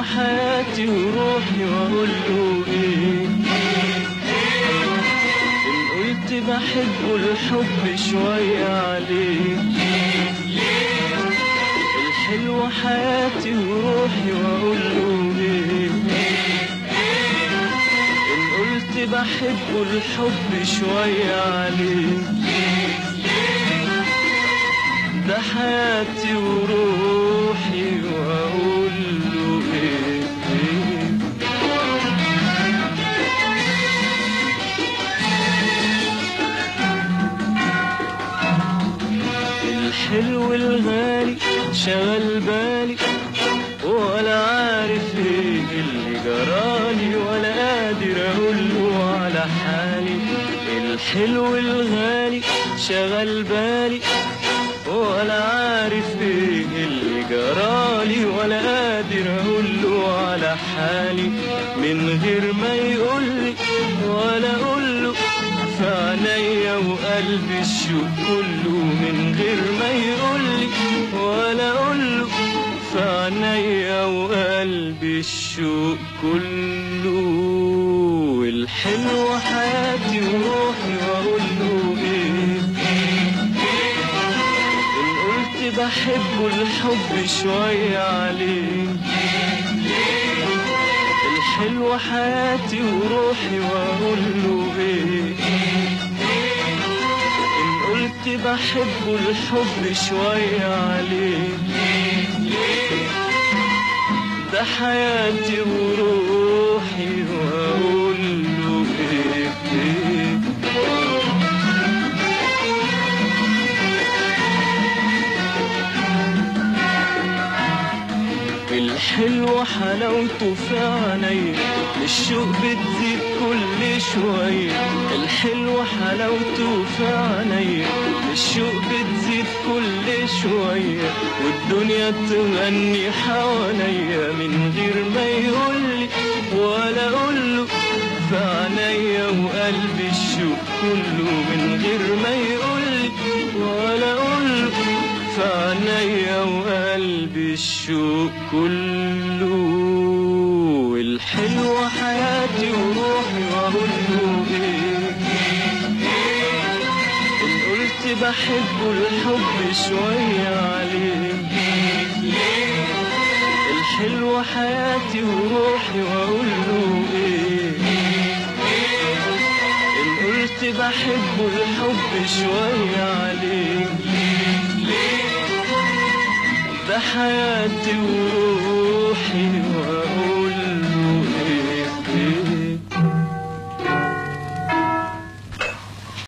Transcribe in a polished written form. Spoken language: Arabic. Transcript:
حياتي وروحي واقول له ايه؟ ان قلت بحبه الحب شوية عليه. الحلو حياتي وروحي واقول له ايه؟ ان قلت بحبه الحب شوية عليه. ده حياتي وروحي واقول له ايه؟ الحلو الغالي شغل بالي ولا عارف ايه اللي جرالي ولا قادر اقوله على حالي. الحلو الغالي شغل بالي ولا عارف ايه اللي جرالي ولا قادر اقوله على حالي. من غير ما يقولي ولا اقوله في عينيا وقلبي الشوق كله. من غير ما يقولي ولا اقوله في عينيا وقلبي الشوق كله. الحلو حياتي وروحي واقول له ايه؟ ان قلت بحبه الحب شوية عليه. الحلو حياتي وروحي واقول له ايه؟ ان قلت بحبه الحب شوية عليه. ده حياتي وروحي واقول له ايه؟ الحلو حلاوته في عينيا الشوق بتزيد كل شوية. الحلو حلاوته في عينيا الشوق بتزيد كل شوية. والدنيا تغني حواليا من غير ما يقولي ولا اقوله في عينيا وقلبي الشوق كله. من غير ما يقولي ولا اقوله في عينيا وقلبي الشوق كله. الحلو حياتي وروحي واقول له ايه؟ ان قلت بحبه الحب شوية عليه. الحلو حياتي وروحي واقول له ايه؟ ان قلت بحبه الحب شوية عليه. ده حياتي وروحي